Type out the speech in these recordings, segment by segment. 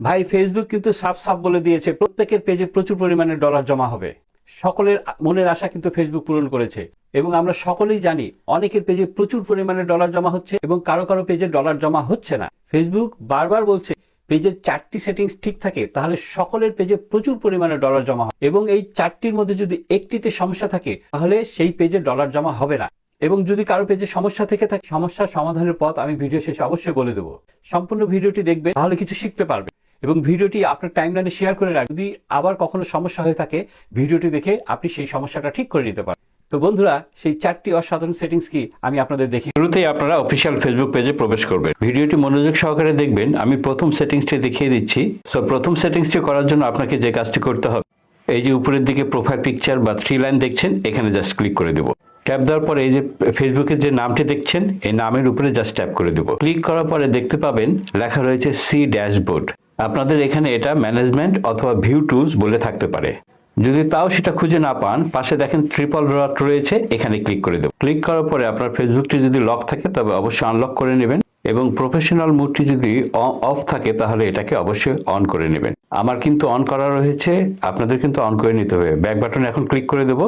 ভাই ফেসবুক কিন্তু সাফ সাফ বলে দিয়েছে প্রত্যেকের পেজে প্রচুর পরিমাণে ডলার জমা হবে। সকলের মনের আশা কিন্তু ফেসবুক পূরণ করেছে এবং আমরা সকলেই জানি অনেকের পেজে প্রচুর পরিমাণে ডলার জমা হচ্ছে এবং কারো কারো পেজে ডলার জমা হচ্ছে না। ফেসবুক বারবার বলছে পেজের 4টি সেটিংস ঠিক থাকে তাহলে সকলের পেজে প্রচুর পরিমাণে ডলার জমা হবে এবং এই 4টির মধ্যে যদি একটিতে সমস্যা থাকে তাহলে সেই পেজে ডলার জমা হবে না। এবং যদি কারো পেজে সমস্যা থেকে থাকে সমস্যার সমাধানের পথ আমি ভিডিও শেষে অবশ্যই বলে দেবো। সম্পূর্ণ ভিডিওটি দেখবেন তাহলে কিছু শিখতে পারবে এবং ভিডিওটি আপনার টাইমলাইনে শেয়ার করে রাখবেন। যদি আবার কখনো সমস্যা হয়ে থাকে ভিডিওটি দেখে আপনি সেই সমস্যাটা ঠিক করে নিতে পারেন। তো বন্ধুরা সেই 4টি অসাধারণ সেটিংস কি আমি আপনাদের দেখি। শুরুতেই আপনারা অফিসিয়াল ফেসবুক পেজে প্রবেশ করবেন। ভিডিওটি মনোযোগ সহকারে দেখবেন। আমি প্রথম সেটিংসটি দেখিয়ে দিচ্ছি। সো প্রথম সেটিংসটি করার জন্য আপনাকে যে কাজটি করতে হবে, এই যে উপরের দিকে প্রোফাইল পিকচার বা 3 লাইন দেখছেন, এখানে জাস্ট ক্লিক করে দেব। ট্যাপ দেওয়ার পরে এই যে ফেসবুকের যে নামটি দেখছেন এই নামের উপরে জাস্ট ট্যাপ করে দেব। ক্লিক করার পরে দেখতে পাবেন লেখা রয়েছে সি ড্যাশবোর্ড। আপনাদের এখানে এটা ম্যানেজমেন্ট অথবা ভিউ টুলস বলে থাকতে পারে। যদি তাও সেটা খুঁজে না পান, পাশে দেখেন ট্রিপল ডট রয়েছে, এখানে ক্লিক করে দেব। ক্লিক করার পরে আপনার ফেসবুকটি যদি লক থাকে তবে অবশ্যই আনলক করে নেবেন এবং প্রফেশনাল মোডটি যদি অফ থাকে তাহলে এটাকে অবশ্যই অন করে নেবেন। আমার কিন্তু অন করা রয়েছে, আপনাদের কিন্তু অন করে নিতে হবে। ব্যাক বাটনে এখন ক্লিক করে দেব।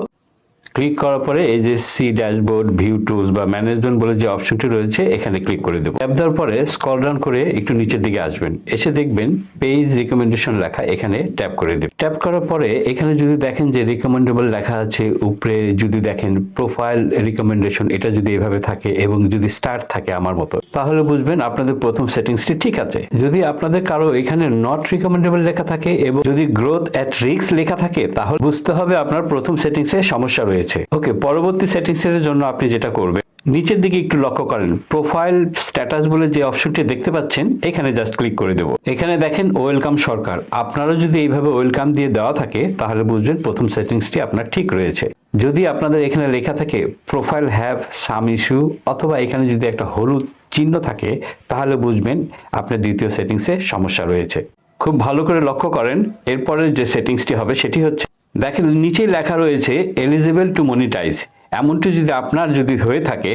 ক্লিক করার পরে এই যে সি ড্যাশবোর্ড, ভিউ টুলস বা ম্যানেজমেন্ট বলে যে অপশনটি রয়েছে এখানে ক্লিক করে দেবো। ট্যাপ দেওয়ার পরে স্ক্রল ডাউন করে একটু নিচের দিকে আসবেন, এসে দেখবেন পেজ রিকমেন্ডেশন লেখা, এখানে ট্যাপ করে দেবেন। ট্যাপ করার পরে এখানে যদি দেখেন যে রিকমেন্ডেবল লেখা আছে উপরে, যদি দেখেন প্রোফাইল রিকমেন্ডেশন, এটা যদি এভাবে থাকে এবং যদি স্টার্ট থাকে আমার মতো, তাহলে বুঝবেন আপনাদের প্রথম সেটিংসটি ঠিক আছে। যদি আপনাদের কারো এখানে নট রিকমেন্ডেবল লেখা থাকে এবং যদি গ্রোথ এট রিস্ক লেখা থাকে তাহলে বুঝতে হবে আপনার প্রথম সেটিংসে সমস্যা রয়েছে। ওকে, পরবর্তী সেটিংস এর জন্য আপনি যেটা করবেন, নিচের দিকে একটু লক্ষ্য করেন, প্রোফাইল স্ট্যাটাস বলে যে অপশনটি দেখতে পাচ্ছেন এখানে জাস্ট ক্লিক করে দেব। এখানে দেখেন ওয়েলকাম সরকার। আপনারা যদি এইভাবে ওয়েলকাম দিয়ে দেওয়া থাকে তাহলে বুঝবেন প্রথম সেটিংসটি আপনার ঠিক রয়েছে। যদি আপনাদের এখানে লেখা থাকে প্রোফাইল হ্যাভ সাম ইস্যু অথবা এখানে যদি একটা হলুদ চিহ্ন থাকে তাহলে বুঝবেন আপনার দ্বিতীয় সেটিংসে সমস্যা রয়েছে। খুব ভালো করে লক্ষ্য করেন। এরপরে যে সেটিংসটি হবে সেটি হচ্ছে, দেখেন নিচেই লেখা রয়েছে এলিজিবল টু মনিটাইজ। এমনটি যদি আপনার যদি হয়ে থাকে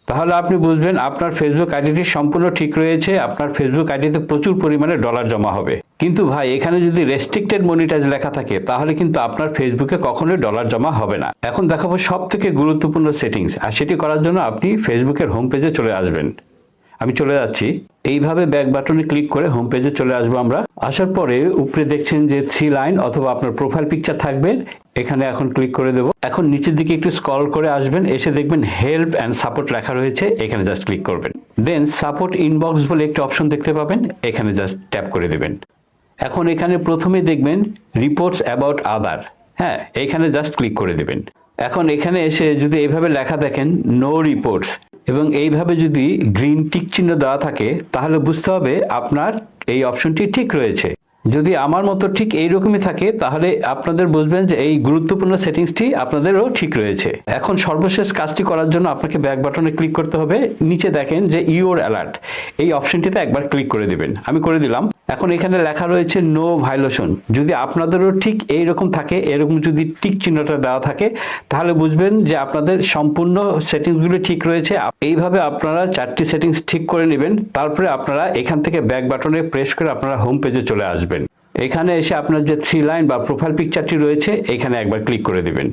তাহলে আপনি বুঝবেন আপনার ফেসবুক আইডিটি সম্পূর্ণ ঠিক রয়েছে, আপনার ফেসবুক আইডিতে প্রচুর পরিমাণে ডলার জমা হবে। কিন্তু ভাই এখানে যদি রেস্ট্রিক্টেড মনিটাইজ লেখা থাকে তাহলে কিন্তু আপনার ফেসবুকে কখনোই ডলার জমা হবে না। এখন দেখাবো সব থেকে গুরুত্বপূর্ণ সেটিংস, আর সেটি করার জন্য আপনি ফেসবুকের হোম পেজে চলে আসবেন। আমি চলে যাচ্ছি। এইভাবে ব্যাক বাটনে ক্লিক করে হোম পেজে চলে আসবো আমরা। আসার পরে উপরে দেখছেন যে 3 লাইন অথবা আপনার প্রোফাইল পিকচার থাকবে, এখানে এখন ক্লিক করে দেব। এখন নিচের দিকে একটু স্ক্রল করে আসবেন, এসে দেখবেন হেল্প অ্যান্ড সাপোর্ট লেখা রয়েছে, এখানে জাস্ট ক্লিক করবেন। দেন সাপোর্ট ইনবক্স বলে একটি অপশন দেখতে পাবেন, এখানে জাস্ট ট্যাপ করে দেবেন। এখন এখানে প্রথমে দেখবেন রিপোর্টস অ্যাবাউট আদার, হ্যাঁ এখানে জাস্ট ক্লিক করে দেবেন। এখন এখানে এসে যদি এইভাবে লেখা দেখেন নো রিপোর্টস এবং এইভাবে যদি গ্রিন টিক চিহ্ন দেওয়া থাকে তাহলে বুঝতে হবে আপনার এই অপশনটি ঠিক রয়েছে। যদি আমার মতো ঠিক এইরকমই থাকে তাহলে আপনাদের বুঝবেন যে এই গুরুত্বপূর্ণ সেটিংসটি আপনাদেরও ঠিক রয়েছে। এখন সর্বশেষ কাজটি করার জন্য আপনাকে ব্যাক বাটনে ক্লিক করতে হবে। নিচে দেখেন যে ইওর অ্যালার্ট, এই অপশনটিতে একবার ক্লিক করে দিবেন। আমি করে দিলাম। এখন এখানে লেখা রয়েছে নো ভায়োলেশন। যদি আপনাদেরও ঠিক এইরকম থাকে, এরকম যদি টিক চিহ্নটা দেওয়া থাকে তাহলে বুঝবেন যে আপনাদের সম্পূর্ণ সেটিংসগুলো ঠিক রয়েছে। এইভাবে আপনারা 4টি সেটিংস ঠিক করে নেবেন। তারপরে আপনারা এখান থেকে ব্যাক বাটনে প্রেস করে আপনারা হোম পেজে চলে আসবেন। এখানে এসে আপনার যে 3 লাইন বা প্রোফাইল পিকচারটি রয়েছে এখানে একবার ক্লিক করে দিবেন।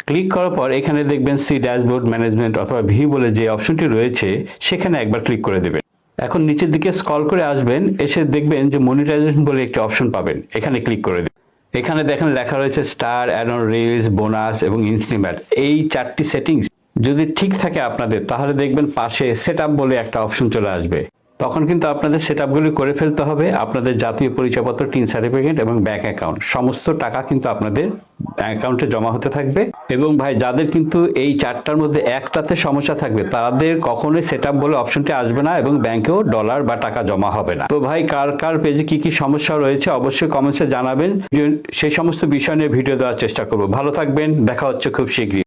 ক্লিক করার পর এখানে দেখবেন সি ড্যাশবোর্ড ম্যানেজমেন্ট অথবা ভিউ বলে যে অপশনটি রয়েছে সেখানে একবার ক্লিক করে দেবেন। এখন নিচের দিকে স্ক্রল করে আসবেন, এসে দেখবেন যে মনিটাইজেশন বলে একটি অপশন পাবেন, এখানে ক্লিক করে দিন। এখানে দেখেন লেখা রয়েছে star, add on reels, bonus এবং ইনস্টিমেট। এই 4টি সেটিংস যদি ঠিক থাকে আপনাদের তাহলে দেখবেন পাশে সেটআপ বলে একটা অপশন চলে আসবে। তখন কিন্তু আপনাদের সেটআপগুলি করে ফেলতে হবে। আপনাদের জাতীয় পরিচয়পত্র, টিন সার্টিফিকেট এবং ব্যাংক অ্যাকাউন্ট, সমস্ত টাকা কিন্তু আপনাদের অ্যাকাউন্টে জমা হতে থাকবে। এবং ভাই যাদের কিন্তু এই 4টার মধ্যে একটাতে সমস্যা থাকবে তাদের কখনোই সেটআপ বলে অপশনটি আসবে না এবং ব্যাংকেও ডলার বা টাকা জমা হবে না। তো ভাই কার কার পেজে কি কি সমস্যা রয়েছে অবশ্যই কমেন্টসে জানাবেন, সেই সমস্ত বিষয় নিয়ে ভিডিও দেওয়ার চেষ্টা করব। ভালো থাকবেন, দেখা হচ্ছে খুব শীঘ্রই।